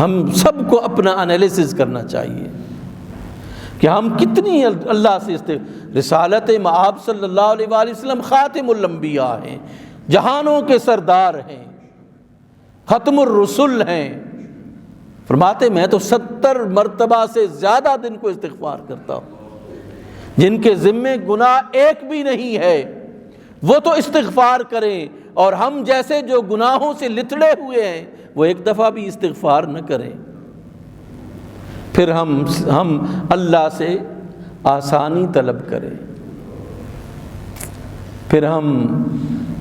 ہم سب کو اپنا انالیسس کرنا چاہیے کہ ہم کتنی اللہ سے رسالت مآب صلی اللہ علیہ وآلہ وسلم خاتم الانبیاء ہیں، جہانوں کے سردار ہیں، ختم الرسل ہیں، فرماتے میں تو 70 مرتبہ سے زیادہ دن کو استغفار کرتا ہوں۔ جن کے ذمے گناہ ایک بھی نہیں ہے وہ تو استغفار کریں، اور ہم جیسے جو گناہوں سے لتڑے ہوئے ہیں وہ ایک دفعہ بھی استغفار نہ کریں، پھر ہم اللہ سے آسانی طلب کریں، پھر ہم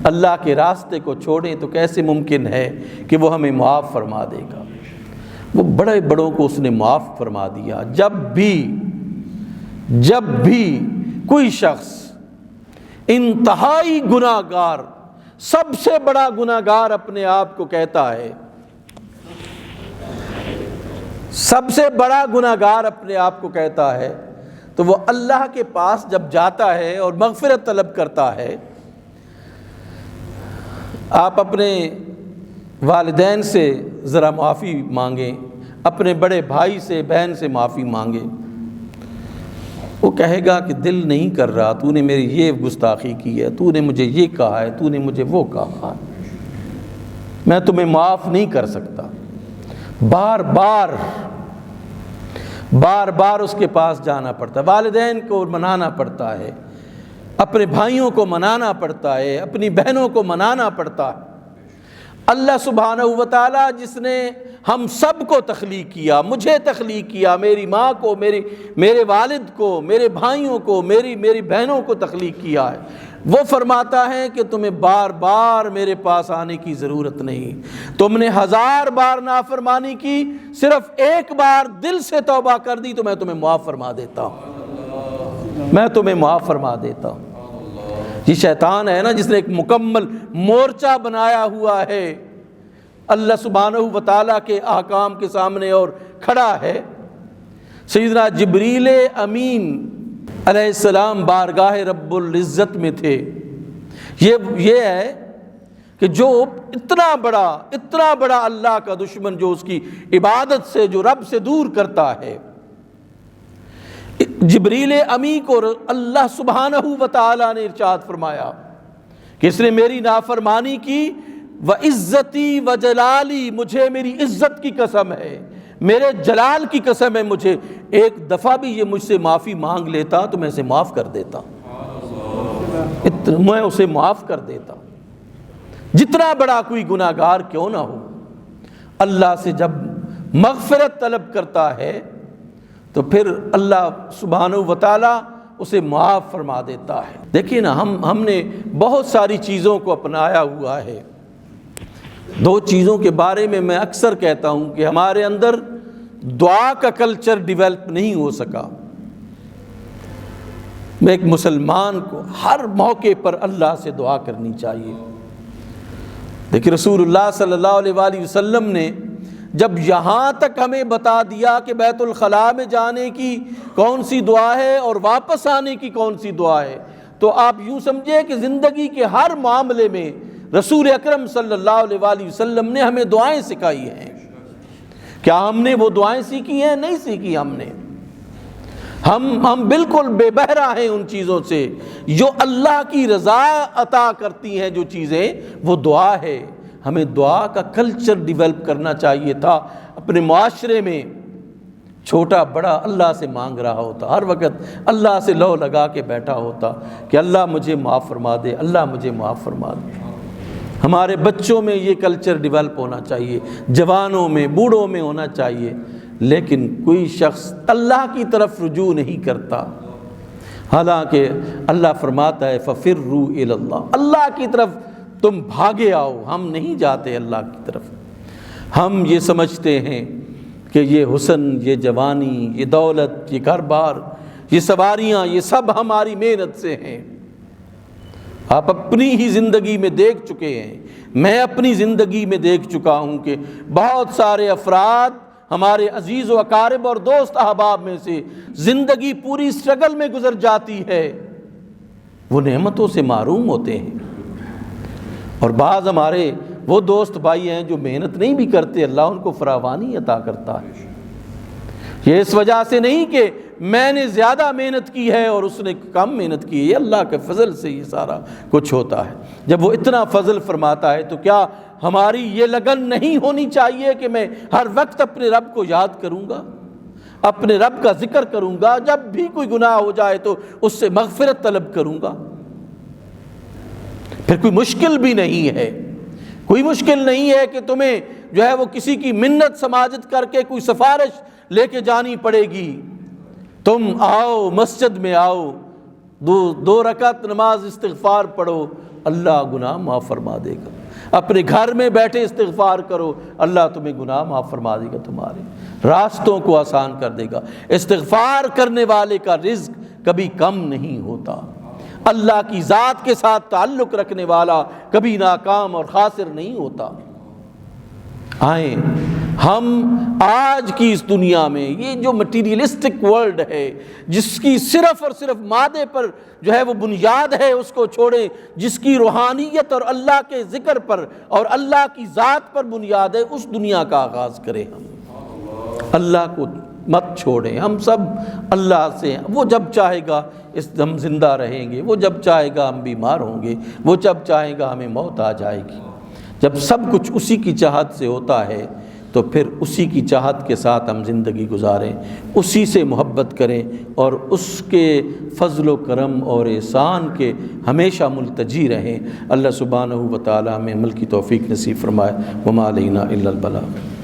اللہ کے راستے کو چھوڑیں تو کیسے ممکن ہے کہ وہ ہمیں معاف فرما دے گا؟ وہ بڑے بڑوں کو اس نے معاف فرما دیا۔ جب بھی کوئی شخص انتہائی گناہگار، سب سے بڑا گناہگار اپنے آپ کو کہتا ہے، سب سے بڑا گناہگار اپنے آپ کو کہتا ہے، تو وہ اللہ کے پاس جب جاتا ہے اور مغفرت طلب کرتا ہے، آپ اپنے والدین سے ذرا معافی مانگیں، اپنے بڑے بھائی سے بہن سے معافی مانگیں، وہ کہے گا کہ دل نہیں کر رہا، تو نے میری یہ گستاخی کی ہے، تو نے مجھے یہ کہا ہے، تو نے مجھے وہ کہا ہے، میں تمہیں معاف نہیں کر سکتا۔ بار بار اس کے پاس جانا پڑتا ہے، والدین کو منانا پڑتا ہے، اپنے بھائیوں کو منانا پڑتا ہے، اپنی بہنوں کو منانا پڑتا ہے۔ اللہ سبحانہ و تعالی جس نے ہم سب کو تخلیق کیا، مجھے تخلیق کیا، میری ماں کو، میرے والد کو، میرے بھائیوں کو، میری بہنوں کو تخلیق کیا ہے، وہ فرماتا ہے کہ تمہیں بار بار میرے پاس آنے کی ضرورت نہیں، تم نے 1000 بار نافرمانی کی، صرف ایک بار دل سے توبہ کر دی تو میں تمہیں معاف فرما دیتا ہوں، میں تمہیں معاف فرما دیتا ہوں۔ یہ شیطان ہے نا جس نے ایک مکمل مورچہ بنایا ہوا ہے اللہ سبحانہ و تعالیٰ کے احکام کے سامنے اور کھڑا ہے۔ سیدنا جبریل امین علیہ السلام بارگاہ رب العزت میں تھے۔ یہ ہے کہ جو اتنا بڑا اللہ کا دشمن، جو اس کی عبادت سے، جو رب سے دور کرتا ہے، جبریل امی کو اللہ سبحانہ و تعالیٰ نے ارشاد فرمایا کہ اس نے میری نافرمانی کی، وعزتی وجلالی، مجھے میری عزت کی قسم ہے، میرے جلال کی قسم ہے، مجھے ایک دفعہ بھی یہ مجھ سے معافی مانگ لیتا تو میں اسے معاف کر دیتا، میں اسے معاف کر دیتا، جتنا بڑا کوئی گناہگار کیوں نہ ہو۔ اللہ سے جب مغفرت طلب کرتا ہے تو پھر اللہ سبحانہ و تعالیٰ اسے معاف فرما دیتا ہے۔ دیکھیے نا، ہم نے بہت ساری چیزوں کو اپنایا ہوا ہے۔ 2 چیزوں کے بارے میں اکثر کہتا ہوں کہ ہمارے اندر دعا کا کلچر ڈیولپ نہیں ہو سکا۔ میں ایک مسلمان کو ہر موقع پر اللہ سے دعا کرنی چاہیے۔ دیکھیے رسول اللہ صلی اللہ علیہ وآلہ وسلم نے جب یہاں تک ہمیں بتا دیا کہ بیت الخلاء میں جانے کی کون سی دعا ہے اور واپس آنے کی کون سی دعا ہے، تو آپ یوں سمجھے کہ زندگی کے ہر معاملے میں رسول اکرم صلی اللہ علیہ وآلہ وسلم نے ہمیں دعائیں سکھائی ہیں۔ کیا ہم نے وہ دعائیں سیکھی ہیں؟ نہیں سیکھی ہم نے۔ ہم بالکل بے بہرا ہیں ان چیزوں سے۔ جو اللہ کی رضا عطا کرتی ہیں جو چیزیں، وہ دعا ہے۔ ہمیں دعا کا کلچر ڈیولپ کرنا چاہیے تھا۔ اپنے معاشرے میں چھوٹا بڑا اللہ سے مانگ رہا ہوتا، ہر وقت اللہ سے لو لگا کے بیٹھا ہوتا کہ اللہ مجھے معاف فرما دے، اللہ مجھے معاف فرما دے۔ ہمارے بچوں میں یہ کلچر ڈیولپ ہونا چاہیے، جوانوں میں، بوڑھوں میں ہونا چاہیے۔ لیکن کوئی شخص اللہ کی طرف رجوع نہیں کرتا، حالانکہ اللہ فرماتا ہے فَفِرُّوا إِلَى اللَّهِ، اللہ کی طرف تم بھاگے آؤ۔ ہم نہیں جاتے اللہ کی طرف۔ ہم یہ سمجھتے ہیں کہ یہ حسن، یہ جوانی، یہ دولت، یہ گھر بار، یہ سواریاں، یہ سب ہماری محنت سے ہیں۔ آپ اپنی ہی زندگی میں دیکھ چکے ہیں، میں اپنی زندگی میں دیکھ چکا ہوں کہ بہت سارے افراد ہمارے عزیز و اقارب اور دوست احباب میں سے زندگی پوری اسٹرگل میں گزر جاتی ہے، وہ نعمتوں سے محروم ہوتے ہیں۔ اور بعض ہمارے وہ دوست بھائی ہیں جو محنت نہیں بھی کرتے، اللہ ان کو فراوانی عطا کرتا ہے۔ یہ اس وجہ سے نہیں کہ میں نے زیادہ محنت کی ہے اور اس نے کم محنت کی ہے، یہ اللہ کے فضل سے یہ سارا کچھ ہوتا ہے۔ جب وہ اتنا فضل فرماتا ہے تو کیا ہماری یہ لگن نہیں ہونی چاہیے کہ میں ہر وقت اپنے رب کو یاد کروں گا، اپنے رب کا ذکر کروں گا، جب بھی کوئی گناہ ہو جائے تو اس سے مغفرت طلب کروں گا۔ پھر کوئی مشکل بھی نہیں ہے، کوئی مشکل نہیں ہے کہ تمہیں جو ہے وہ کسی کی منت سماجت کر کے کوئی سفارش لے کے جانی پڑے گی۔ تم آؤ مسجد میں آؤ، دو رکعت نماز استغفار پڑھو، اللہ گناہ معاف فرما دے گا۔ اپنے گھر میں بیٹھے استغفار کرو، اللہ تمہیں گناہ معاف فرما دے گا، تمہارے راستوں کو آسان کر دے گا۔ استغفار کرنے والے کا رزق کبھی کم نہیں ہوتا۔ اللہ کی ذات کے ساتھ تعلق رکھنے والا کبھی ناکام اور خاسر نہیں ہوتا۔ آئیں ہم آج کی اس دنیا میں یہ جو مٹیریلسٹک ورلڈ ہے، جس کی صرف اور صرف مادے پر جو ہے وہ بنیاد ہے، اس کو چھوڑیں، جس کی روحانیت اور اللہ کے ذکر پر اور اللہ کی ذات پر بنیاد ہے، اس دنیا کا آغاز کریں۔ ہم اللہ کو مت چھوڑیں، ہم سب اللہ سے ہیں۔ وہ جب چاہے گا ہم زندہ رہیں گے، وہ جب چاہے گا ہم بیمار ہوں گے، وہ جب چاہے گا ہمیں موت آ جائے گی۔ جب سب کچھ اسی کی چاہت سے ہوتا ہے تو پھر اسی کی چاہت کے ساتھ ہم زندگی گزاریں، اسی سے محبت کریں اور اس کے فضل و کرم اور احسان کے ہمیشہ ملتجی رہیں۔ اللہ سبحانہ و تعالی ہمیں عمل کی توفیق نصیب فرمائے۔ وما علینا الا البلاغ۔